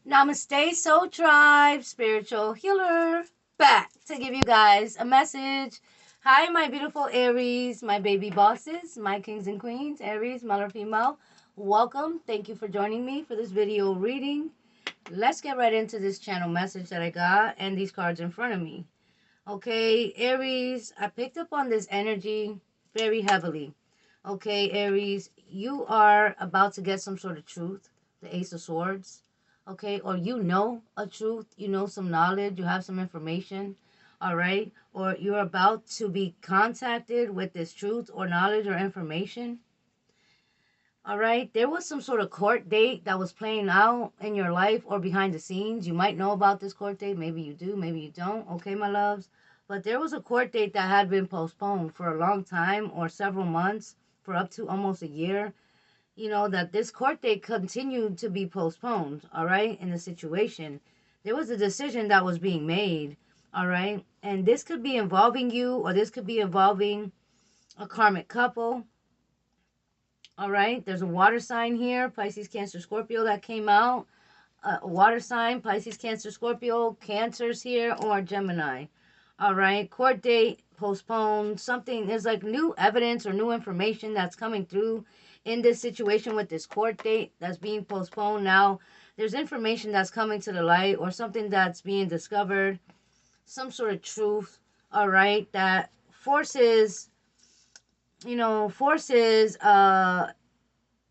Namaste, Soul Tribe, spiritual healer, back to give you guys a message. Hi, my beautiful Aries, my baby bosses, my kings and queens, Aries, male or female. Welcome. Thank you for joining me for this video reading. Let's get right into this channel message that I got and these cards in front of me. Okay, Aries, I picked up on this energy very heavily. Okay, Aries, you are about to get some sort of truth, the Ace of Swords. Okay, or you know a truth, you know some knowledge, you have some information, all right? Or you're about to be contacted with this truth or knowledge or information. All right, there was some sort of court date that was playing out in your life or behind the scenes. You might know about this court date. Maybe you do, maybe you don't. Okay, my loves. But there was a court date that had been postponed for a long time or several months, for up to almost a year. You know, that this court date continued to be postponed, all right, in the situation. There was a decision that was being made, all right? And this could be involving you, or this could be involving a karmic couple. All right, there's a water sign here, Pisces, Cancer, Scorpio, that came out. A water sign, Pisces, Cancer, Scorpio, Cancers here, or Gemini. All right, court date postponed. Something, there's like new evidence or new information that's coming through in this situation with this court date that's being postponed. Now, there's information that's coming to the light or something that's being discovered, some sort of truth, all right, that forces, forces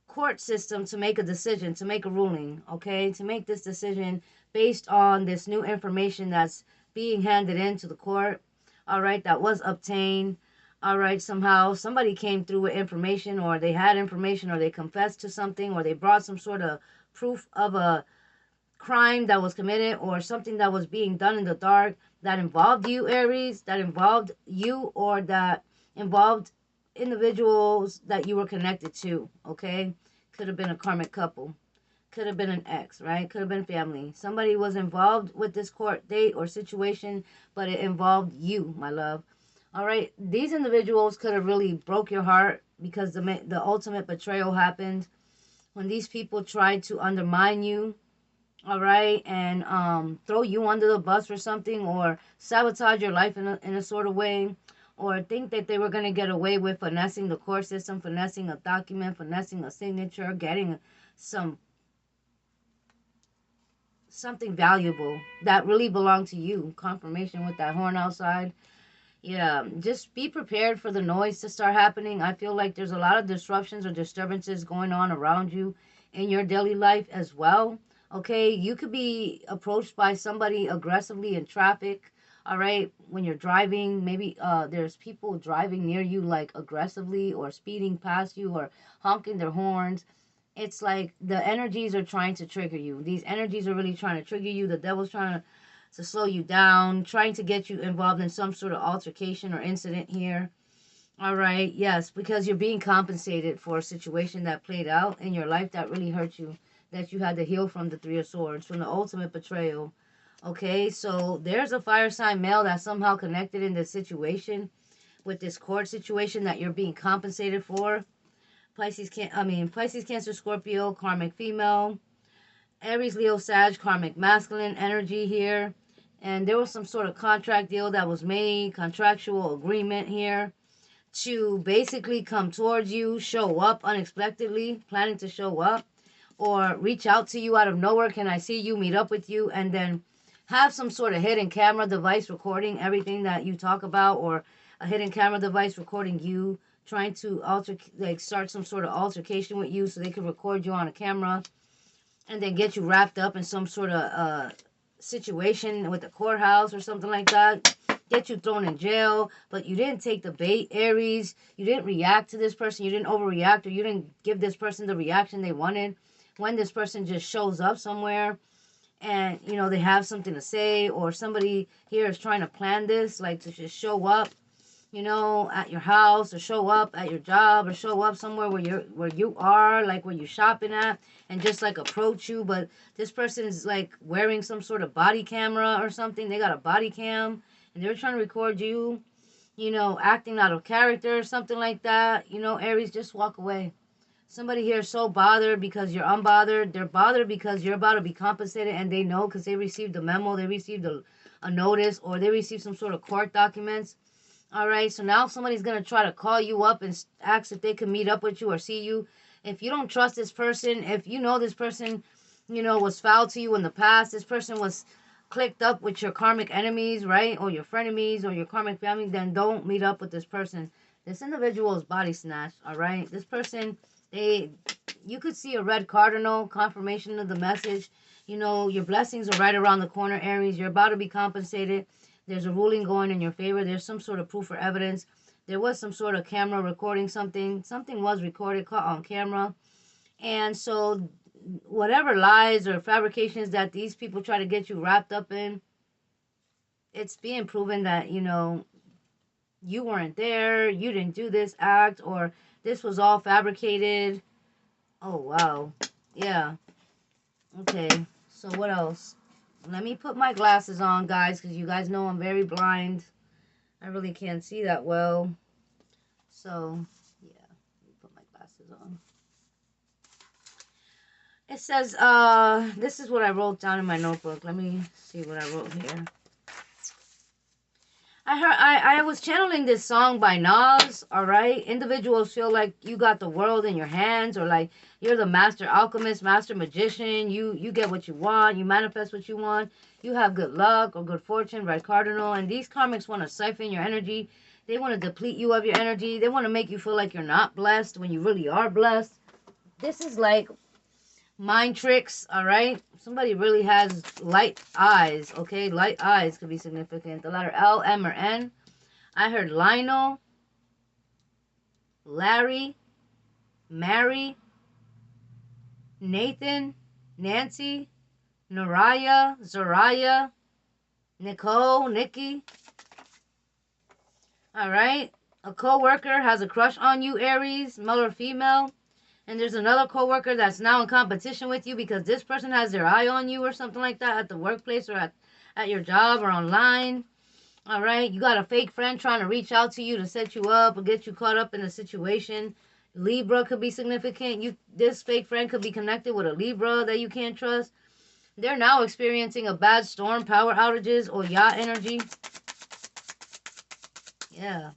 court system to make a decision, to make a ruling, okay? To make this decision based on this new information that's being handed into the court, all right, that was obtained, all right, somehow somebody came through with information, or they had information, or they confessed to something, or they brought some sort of proof of a crime that was committed or something that was being done in the dark that involved you, Aries, that involved you, or that involved individuals that you were connected to, okay? Could have been a karmic couple, could have been an ex, right? Could have been family. Somebody was involved with this court date or situation, but it involved you, my love. All right, these individuals could have really broke your heart because the ultimate betrayal happened when these people tried to undermine you, all right, and throw you under the bus or something, or sabotage your life in a sort of way, or think that they were going to get away with finessing the court system, finessing a document, finessing a signature, getting some something valuable that really belonged to you. Confirmation with that horn outside. Yeah, just be prepared for the noise to start happening. I feel like there's a lot of disruptions or disturbances going on around you in your daily life as well. Okay, you could be approached by somebody aggressively in traffic. All right, when you're driving, maybe there's people driving near you like aggressively or speeding past you or honking their horns. It's like the energies are trying to trigger you. These energies are really trying to trigger you. The devil's trying to slow you down, trying to get you involved in some sort of altercation or incident here. All right, yes, because you're being compensated for a situation that played out in your life that really hurt you, that you had to heal from the Three of Swords, from the ultimate betrayal. Okay, so there's a fire sign male that's somehow connected in this situation with this court situation that you're being compensated for. Pisces, Cancer, Scorpio, karmic female. Aries, Leo, Sag, karmic masculine energy here. And there was some sort of contract deal that was made, contractual agreement here to basically come towards you, show up unexpectedly, planning to show up, or reach out to you out of nowhere. Can I see you? Meet up with you, and then have some sort of hidden camera device recording everything that you talk about, or a hidden camera device recording you trying to start some sort of altercation with you so they can record you on a camera and then get you wrapped up in some sort of situation with the courthouse or something like that. Get you thrown in jail, but you didn't take the bait, Aries. You didn't react to this person. You didn't overreact, or you didn't give this person the reaction they wanted. When this person just shows up somewhere and, they have something to say, or somebody here is trying to plan this, like to just show up, at your house, or show up at your job, or show up somewhere where you are, like where you're shopping at, and just like approach you. But this person is like wearing some sort of body camera or something. They got a body cam and they're trying to record you, acting out of character or something like that. Aries, just walk away. Somebody here is so bothered because you're unbothered. They're bothered because you're about to be compensated, and they know because they received a memo, they received a notice, or they received some sort of court documents. All right, so now somebody's going to try to call you up and ask if they can meet up with you or see you. If you don't trust this person, if you know this person, was foul to you in the past, this person was clicked up with your karmic enemies, right? Or your frenemies or your karmic family, then don't meet up with this person. This individual is body snatched, all right? This person, you could see a red cardinal, confirmation of the message. Your blessings are right around the corner, Aries. You're about to be compensated. There's a ruling going in your favor. There's some sort of proof or evidence. There was some sort of camera recording something. Something was recorded, caught on camera. And so whatever lies or fabrications that these people try to get you wrapped up in, it's being proven that, you weren't there, you didn't do this act, or this was all fabricated. Oh, wow. Yeah. Okay. So what else? Let me put my glasses on, guys, because you guys know I'm very blind. I really can't see that well. So, yeah. Let me put my glasses on. It says, this is what I wrote down in my notebook. Let me see what I wrote here. I was channeling this song by Nas, all right? Individuals feel like you got the world in your hands, or like you're the master alchemist, master magician. You get what you want, you manifest what you want, you have good luck or good fortune, red cardinal, and these karmics want to siphon your energy. They want to deplete you of your energy. They want to make you feel like you're not blessed when you really are blessed. This is like mind tricks, all right? Somebody really has light eyes, okay? Light eyes could be significant. The letter L, M, or N. I heard Lionel, Larry, Mary, Nathan, Nancy, Naraya, Zariah, Nicole, Nikki. All right? A co-worker has a crush on you, Aries, male or female. And there's another coworker that's now in competition with you because this person has their eye on you or something like that at the workplace or at your job or online. All right, you got a fake friend trying to reach out to you to set you up or get you caught up in a situation. Libra could be significant. This fake friend could be connected with a Libra that you can't trust. They're now experiencing a bad storm, power outages, or yacht energy. Yeah.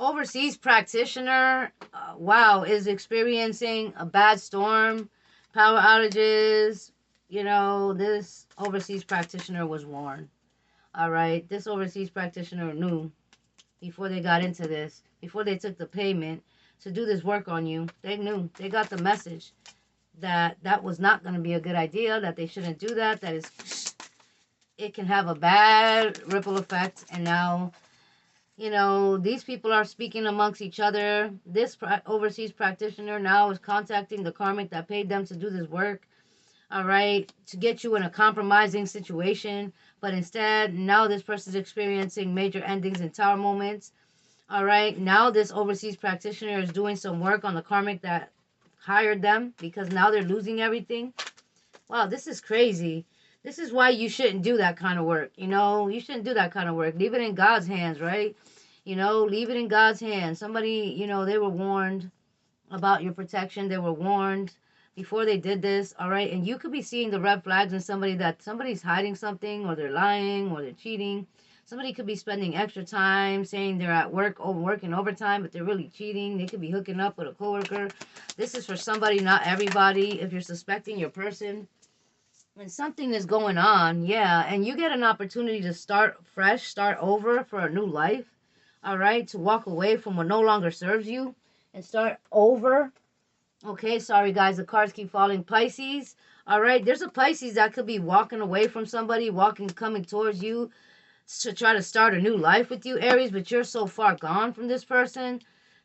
Overseas practitioner, wow, is experiencing a bad storm, power outages. This overseas practitioner was warned. All right, this overseas practitioner knew before they got into this, before they took the payment to do this work on you. They knew, they got the message that that was not going to be a good idea, that they shouldn't do that, it can have a bad ripple effect. And now, these people are speaking amongst each other. This overseas practitioner now is contacting the karmic that paid them to do this work, all right, to get you in a compromising situation. But instead, now this person is experiencing major endings and tower moments, all right. Now this overseas practitioner is doing some work on the karmic that hired them because now they're losing everything. Wow, this is crazy. This is why you shouldn't do that kind of work. You shouldn't do that kind of work. Leave it in God's hands, right? Leave it in God's hands. Somebody, they were warned about your protection. They were warned before they did this, all right? And you could be seeing the red flags in somebody, that somebody's hiding something, or they're lying, or they're cheating. Somebody could be spending extra time saying they're at work, working overtime, but they're really cheating. They could be hooking up with a coworker. This is for somebody, not everybody. If you're suspecting your person, when something is going on, yeah, and you get an opportunity to start fresh, start over for a new life, all right, to walk away from what no longer serves you and start over. Okay, sorry guys, the cards keep falling. Pisces, all right, there's a Pisces that could be walking away from somebody, coming towards you to try to start a new life with you, Aries, but you're so far gone from this person.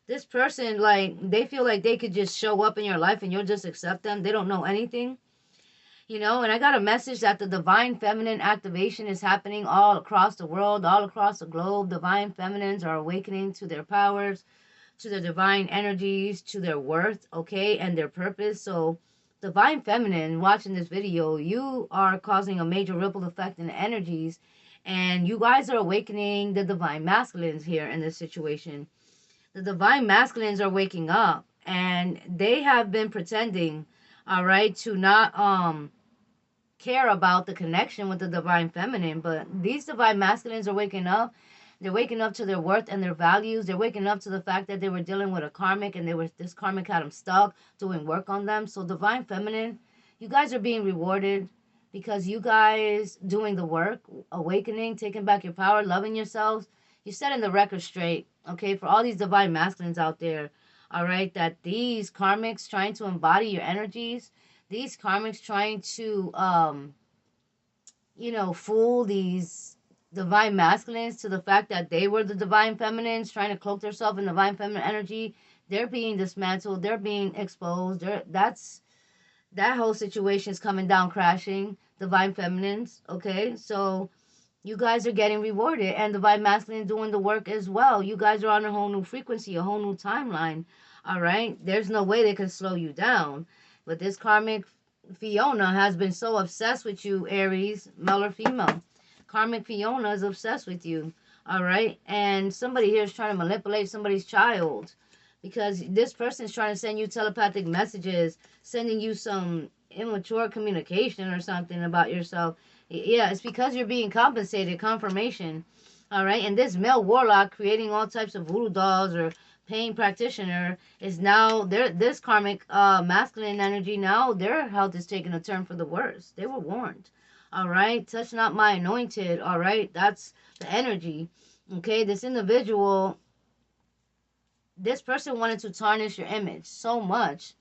This person, like, they feel like they could just show up in your life and you'll just accept them. They don't know anything. And I got a message that the divine feminine activation is happening all across the world, all across the globe. Divine feminines are awakening to their powers, to their divine energies, to their worth, okay, and their purpose. So, divine feminine, watching this video, you are causing a major ripple effect in the energies, and you guys are awakening the divine masculines here in this situation. The divine masculines are waking up, and they have been pretending, all right, to not care about the connection with the divine feminine. But these divine masculines are waking up. They're waking up to their worth and their values. They're waking up to the fact that they were dealing with a karmic, and this karmic had them stuck doing work on them. So divine feminine, you guys are being rewarded because you guys doing the work, awakening, taking back your power, loving yourselves. You're setting the record straight, okay, for all these divine masculines out there, all right, that these karmics trying to embody your energies, these karmics trying to fool these divine masculines to the fact that they were the divine feminines, trying to cloak themselves in divine feminine energy. They're being dismantled, they're being exposed. That whole situation is coming down crashing, divine feminines, okay? So you guys are getting rewarded, and divine masculine doing the work as well. You guys are on a whole new frequency, a whole new timeline, all right? There's no way they can slow you down. But this karmic Fiona has been so obsessed with you, Aries, male or female. Karmic Fiona is obsessed with you, all right? And somebody here is trying to manipulate somebody's child, because this person is trying to send you telepathic messages, sending you some immature communication or something about yourself. Yeah, it's because you're being compensated, confirmation. All right, and this male warlock creating all types of voodoo dolls or pain practitioner is now this karmic masculine energy. Now their health is taking a turn for the worse. They were warned. All right, touch not my anointed. All right, that's the energy. Okay, this individual, this person wanted to tarnish your image so much,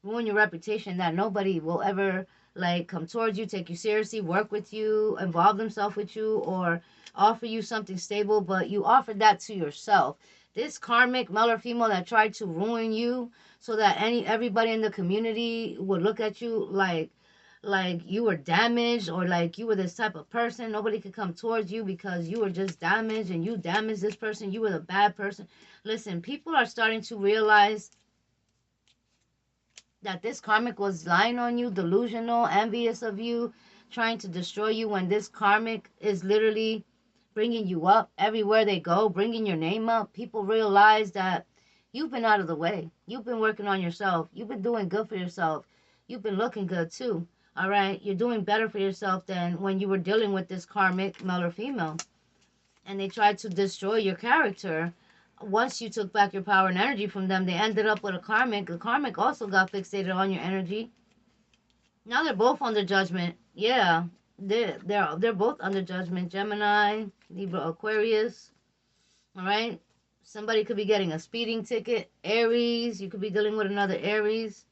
ruin your reputation, that nobody will ever like come towards you, take you seriously, work with you, involve themselves with you, or offer you something stable. But you offered that to yourself. This karmic male or female that tried to ruin you so that everybody in the community would look at you like you were damaged, or like you were this type of person. Nobody could come towards you because you were just damaged, and you damaged this person. You were the bad person. Listen, people are starting to realize that this karmic was lying on you, delusional, envious of you, trying to destroy you, when this karmic is literally bringing you up everywhere they go, bringing your name up. People realize that you've been out of the way. You've been working on yourself. You've been doing good for yourself. You've been looking good too. All right. You're doing better for yourself than when you were dealing with this karmic male or female. And they tried to destroy your character. Once you took back your power and energy from them, they ended up with a karmic. The karmic also got fixated on your energy. Now they're both under judgment. Yeah, they're both under judgment. Gemini, Libra, Aquarius. All right. Somebody could be getting a speeding ticket. Aries, you could be dealing with another Aries.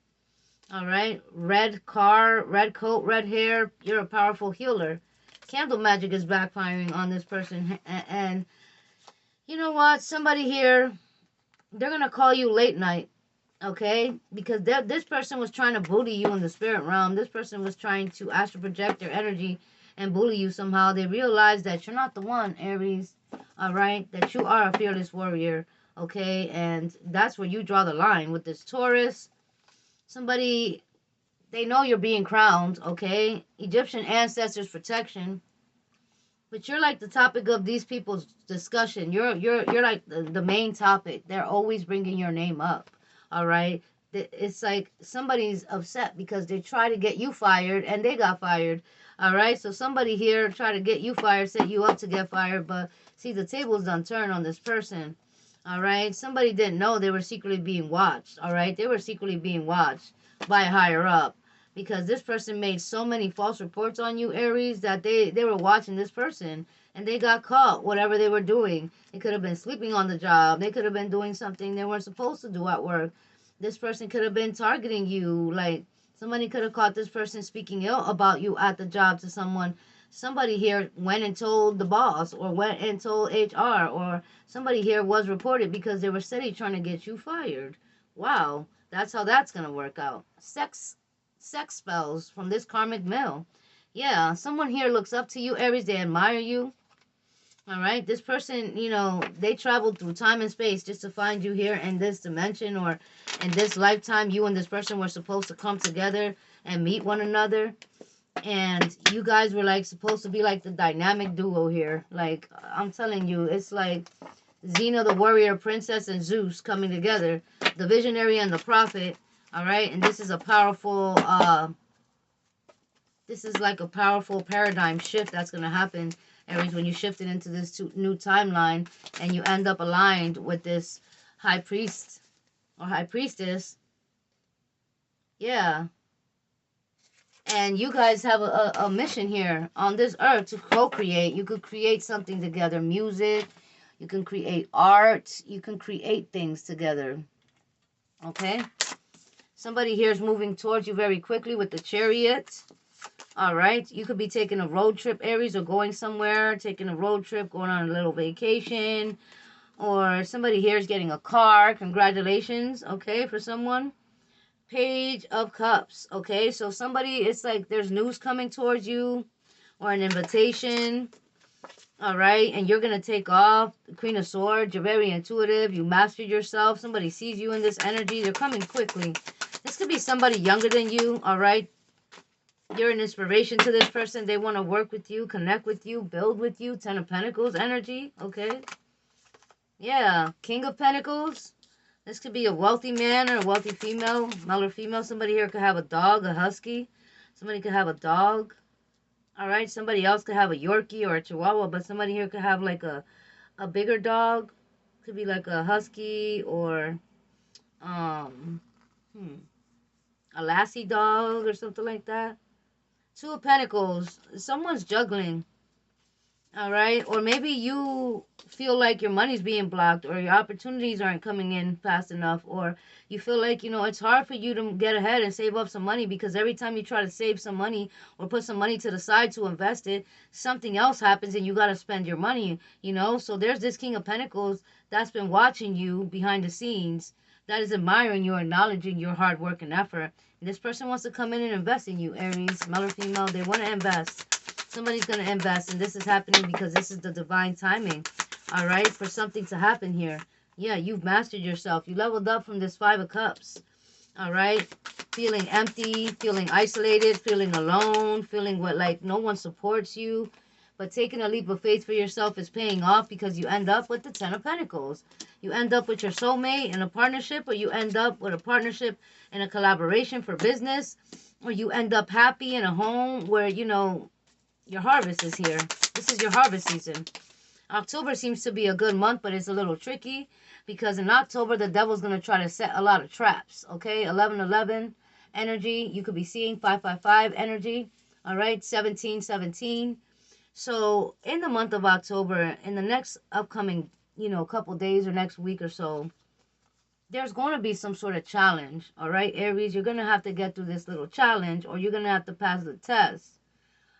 All right. Red car, red coat, red hair. You're a powerful healer. Candle magic is backfiring on this person. And you know what? Somebody here, they're going to call you late night. Okay? Because this person was trying to bully you in the spirit realm. This person was trying to astral project their energy and bully you somehow. They realized that you're not the one, Aries. All right? That you are a fearless warrior. Okay? And that's where you draw the line with this Taurus. Somebody, they know you're being crowned. Okay? Egyptian ancestors protection. But you're like the topic of these people's discussion. You're like the main topic. They're always bringing your name up. All right. It's like somebody's upset because they try to get you fired and they got fired. All right. So somebody here tried to get you fired, set you up to get fired. But see, the tables done turned on this person. All right. Somebody didn't know they were secretly being watched. All right. They were secretly being watched by a higher up, because this person made so many false reports on you, Aries, that they were watching this person and they got caught, whatever they were doing. They could have been sleeping on the job. They could have been doing something they weren't supposed to do at work. This person could have been targeting you. Like, somebody could have caught this person speaking ill about you at the job to someone. Somebody here went and told the boss, or went and told HR, or somebody here was reported because they were steady trying to get you fired. Wow, that's how that's going to work out. Sex spells from this karmic male. Yeah, someone here looks up to you, Aries. They admire you. All right. This person, they traveled through time and space just to find you here in this dimension, or in this lifetime. You and this person were supposed to come together and meet one another. And you guys were like supposed to be like the dynamic duo here. Like, I'm telling you, it's like Xena, the warrior princess, and Zeus coming together. The visionary and the prophet. All right. And this is a powerful, this is like a powerful paradigm shift that's going to happen, Aries, when you shift it into this new timeline and you end up aligned with this high priest or high priestess. Yeah. And you guys have a mission here on this earth to co-create. You could create something together, music. You can create art. You can create things together. Okay? Somebody here is moving towards you very quickly with the chariot. All right. You could be taking a road trip, Aries, or going somewhere, taking a road trip, going on a little vacation. Or somebody here is getting a car. Congratulations, okay, for someone. Page of Cups, okay? So somebody, it's like there's news coming towards you or an invitation, all right? And you're going to take off. The Queen of Swords, you're very intuitive. You mastered yourself. Somebody sees you in this energy. They're coming quickly. This could be somebody younger than you, all right? You're an inspiration to this person. They want to work with you, connect with you, build with you. Ten of Pentacles energy, okay? Yeah, King of Pentacles. This could be a wealthy man or a wealthy female, male or female. Somebody here could have a dog, a husky. Somebody could have a dog. All right, somebody else could have a Yorkie or a Chihuahua, but somebody here could have like a bigger dog. Could be like a husky or um a lassie dog or something like that. Two of Pentacles. Someone's juggling. All right. Or maybe you feel like your money's being blocked or your opportunities aren't coming in fast enough. Or you feel like, it's hard for you to get ahead and save up some money because every time you try to save some money or put some money to the side to invest it, something else happens and you got to spend your money. So there's this King of Pentacles that's been watching you behind the scenes, that is admiring you, acknowledging your hard work and effort. And this person wants to come in and invest in you, Aries, male or female. They want to invest. Somebody's going to invest, and this is happening because this is the divine timing, all right, for something to happen here. Yeah, you've mastered yourself. You leveled up from this Five of Cups, all right? Feeling empty, feeling isolated, feeling alone, feeling like no one supports you. But taking a leap of faith for yourself is paying off because you end up with the Ten of Pentacles. You end up with your soulmate in a partnership, or you end up with a partnership and a collaboration for business, or you end up happy in a home where, your harvest is here. This is your harvest season. October seems to be a good month, but it's a little tricky because in October, the devil's going to try to set a lot of traps, okay? 1111 energy. You could be seeing 555 energy, all right? 1717. So in the month of October, in the next upcoming, couple days or next week or so, there's going to be some sort of challenge, all right, Aries? You're going to have to get through this little challenge or you're going to have to pass the test.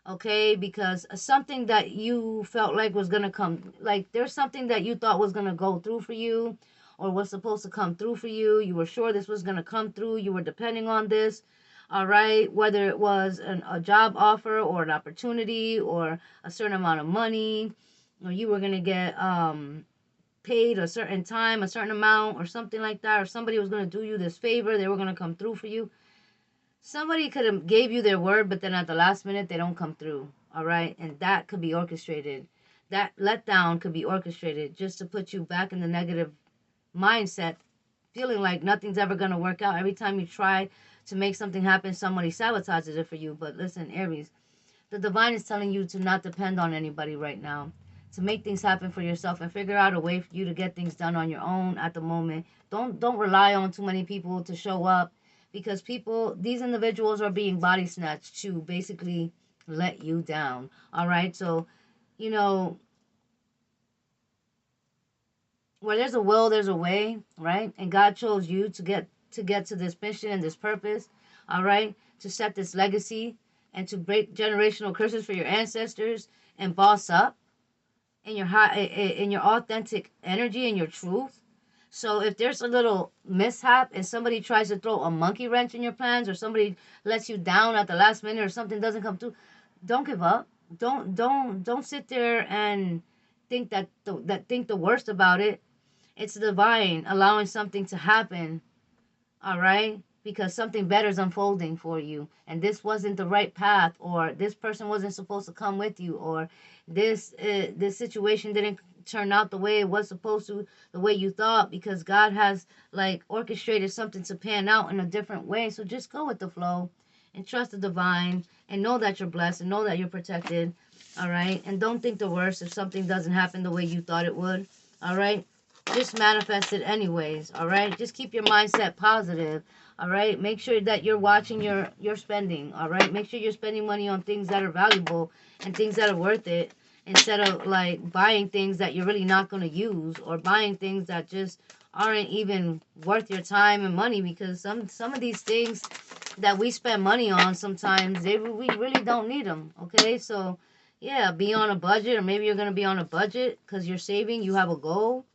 Okay, because something that you felt like was going to come, like there's something that you thought was going to go through for you or was supposed to come through for you. You were sure this was going to come through. You were depending on this, all right, whether it was a job offer or an opportunity or a certain amount of money, or you were going to get paid a certain time, a certain amount or something like that, or somebody was going to do you this favor. They were going to come through for you. Somebody could have gave you their word, but then at the last minute, they don't come through. All right. And that could be orchestrated. That letdown could be orchestrated just to put you back in the negative mindset, feeling like nothing's ever going to work out. Every time you try to make something happen, somebody sabotages it for you. But listen, Aries, the divine is telling you to not depend on anybody right now, to make things happen for yourself and figure out a way for you to get things done on your own at the moment. Don't rely on too many people to show up because these individuals are being body snatched to basically let you down. All right. So, where there's a will, there's a way, right? And God chose you to get to this mission and this purpose, all right? To set this legacy and to break generational curses for your ancestors and boss up in your authentic energy and your truth. So if there's a little mishap and somebody tries to throw a monkey wrench in your plans or somebody lets you down at the last minute or something doesn't come through, don't give up. Don't sit there and think the worst about it. It's divine allowing something to happen. All right. because something better is unfolding for you, and this wasn't the right path, or this person wasn't supposed to come with you, or this situation didn't turn out the way it was supposed to, the way you thought, because God has like orchestrated something to pan out in a different way. So just go with the flow and trust the divine, and know that you're blessed, and know that you're protected. All right, and don't think the worst if something doesn't happen the way you thought it would. All right, just manifest it anyways. All right, just keep your mindset positive. All right, make sure that you're watching your spending. All right, make sure you're spending money on things that are valuable and things that are worth it, instead of like buying things that you're really not going to use, or buying things that just aren't even worth your time and money, because some of these things that we spend money on, sometimes we really don't need them. Okay, so yeah, be on a budget, or maybe you're going to be on a budget because you're saving, you have a goal.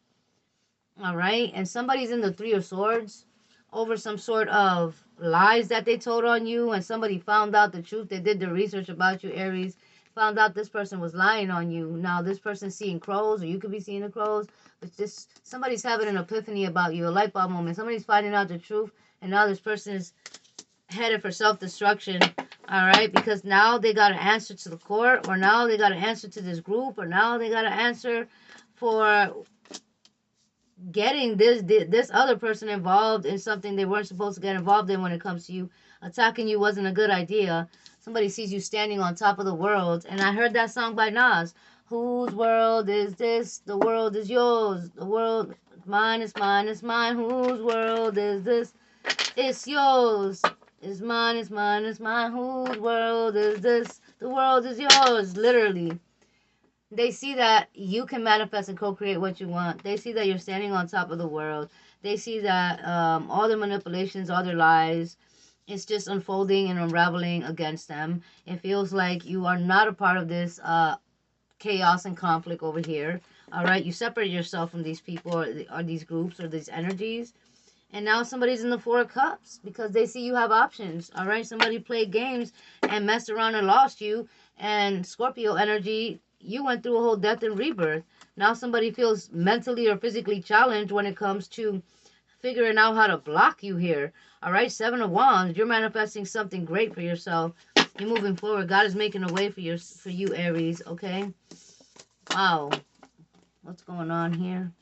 All right, and somebody's in the Three of Swords over some sort of lies that they told on you, and somebody found out the truth. They did the research about you, Aries, found out this person was lying on you. Now this person's seeing crows, or you could be seeing the crows, but just somebody's having an epiphany about you, a light bulb moment. Somebody's finding out the truth, and now this person is headed for self-destruction. All right, because now they got to answer to the court, or now they got to answer to this group, or now they got to answer for getting this other person involved in something they weren't supposed to get involved in. When it comes to you, attacking you wasn't a good idea. Somebody sees you standing on top of the world, and I heard that song by Nas. Whose world is this? The world is yours. The world is mine, it's mine, it's mine. Whose world is this? It's yours. It's mine, it's mine, it's mine. Whose world is this? The world is yours. Literally. They see that you can manifest and co-create what you want. They see that you're standing on top of the world. They see that all the manipulations, all their lies, it's just unfolding and unraveling against them. It feels like you are not a part of this chaos and conflict over here. All right, you separate yourself from these people, or these groups, or these energies. And now somebody's in the Four of Cups because they see you have options. All right, somebody played games and messed around and lost you. And Scorpio energy, you went through a whole death and rebirth. Now somebody feels mentally or physically challenged when it comes to figuring out how to block you here. All right, Seven of Wands, you're manifesting something great for yourself. You're moving forward. God is making a way for you, Aries. Okay. Wow. What's going on here?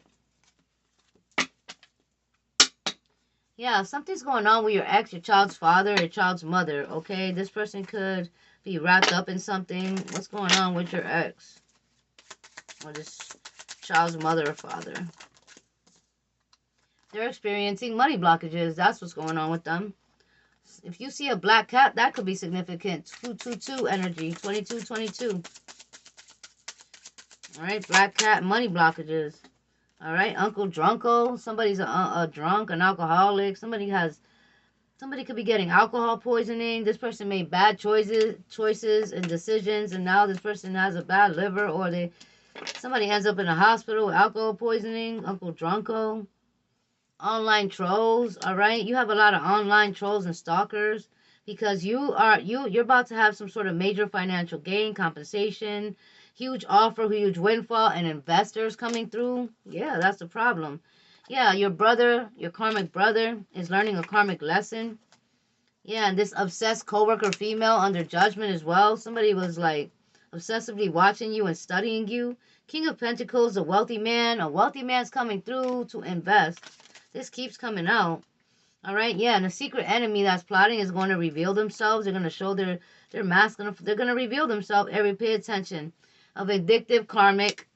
Yeah, something's going on with your ex, your child's father, your child's mother, okay? This person could be wrapped up in something. What's going on with your ex? Or this child's mother or father? They're experiencing money blockages. That's what's going on with them. If you see a black cat, that could be significant. 222 energy, 2222. All right, black cat, money blockages. All right, Uncle Drunko. Somebody's a drunk, an alcoholic. Somebody could be getting alcohol poisoning. This person made bad choices and decisions, and now this person has a bad liver, or somebody ends up in a hospital with alcohol poisoning. Uncle Drunko. Online trolls. All right, you have a lot of online trolls and stalkers, because you're about to have some sort of major financial gain, compensation, huge offer, huge windfall, and investors coming through. Yeah, that's the problem. Yeah, your brother, your karmic brother, is learning a karmic lesson. Yeah, and this obsessed coworker female under judgment as well. Somebody was like obsessively watching you and studying you. King of Pentacles, a wealthy man. A wealthy man's coming through to invest. This keeps coming out. All right, yeah, and a secret enemy that's plotting is going to reveal themselves. They're going to show their mask. They're going to reveal themselves. Pay attention. A vindictive karmic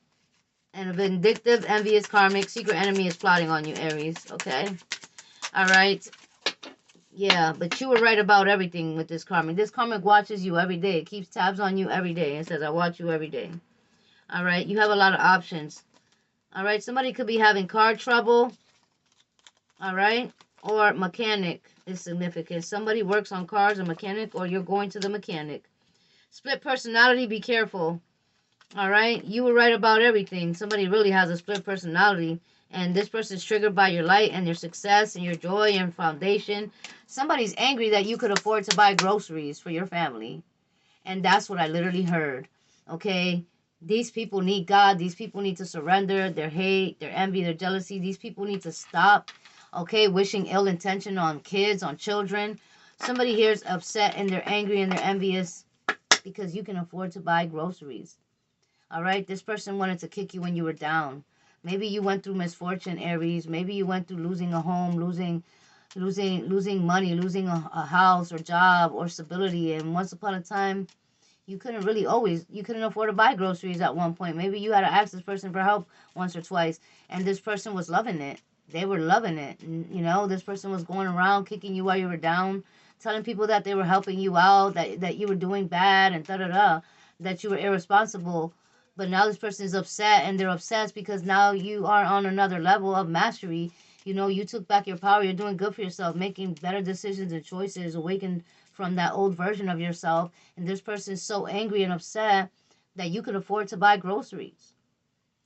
and a vindictive, envious karmic secret enemy is plotting on you, Aries. Okay, all right. Yeah, but you were right about everything with this karmic. This karmic watches you every day. It keeps tabs on you every day. It says, I watch you every day. All right, you have a lot of options. All right, somebody could be having car trouble. All right, or mechanic is significant. Somebody works on cars, a mechanic, or you're going to the mechanic. Split personality, be careful. All right, you were right about everything. Somebody really has a split personality, and this person is triggered by your light and your success and your joy and foundation. Somebody's angry that you could afford to buy groceries for your family, and that's what I literally heard. Okay, these people need God. These people need to surrender their hate, their envy, their jealousy. These people need to stop. Okay, wishing ill intention on kids, on children. Somebody here is upset and they're angry and they're envious because you can afford to buy groceries. All right, this person wanted to kick you when you were down. Maybe you went through misfortune, Aries. Maybe you went through losing a home, losing money, losing a house or job or stability. And once upon a time, you couldn't afford to buy groceries at one point. Maybe you had to ask this person for help once or twice, and this person was loving it. They were loving it. And, this person was going around kicking you while you were down, telling people that they were helping you out, that you were doing bad and da da da, that you were irresponsible. But now this person is upset, and they're obsessed because now you are on another level of mastery. You took back your power. You're doing good for yourself, making better decisions and choices, awakened from that old version of yourself. And this person is so angry and upset that you can afford to buy groceries.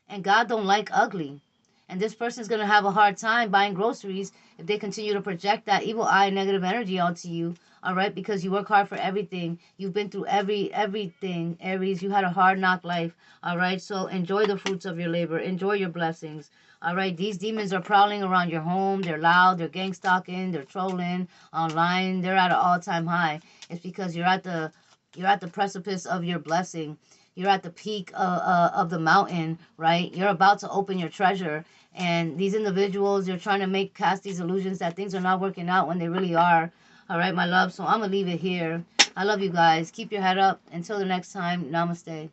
And God don't like ugly. And this person is going to have a hard time buying groceries if they continue to project that evil eye negative energy onto you. All right, because you work hard for everything. You've been through everything, Aries. You had a hard knock life. All right, so enjoy the fruits of your labor. Enjoy your blessings. All right, these demons are prowling around your home. They're loud. They're gang stalking. They're trolling online. They're at an all-time high. It's because you're at the precipice of your blessing. You're at the peak of the mountain, right? You're about to open your treasure. And these individuals, they're trying to cast these illusions that things are not working out when they really are. All right, my love. So I'm going to leave it here. I love you guys. Keep your head up. Until the next time, namaste.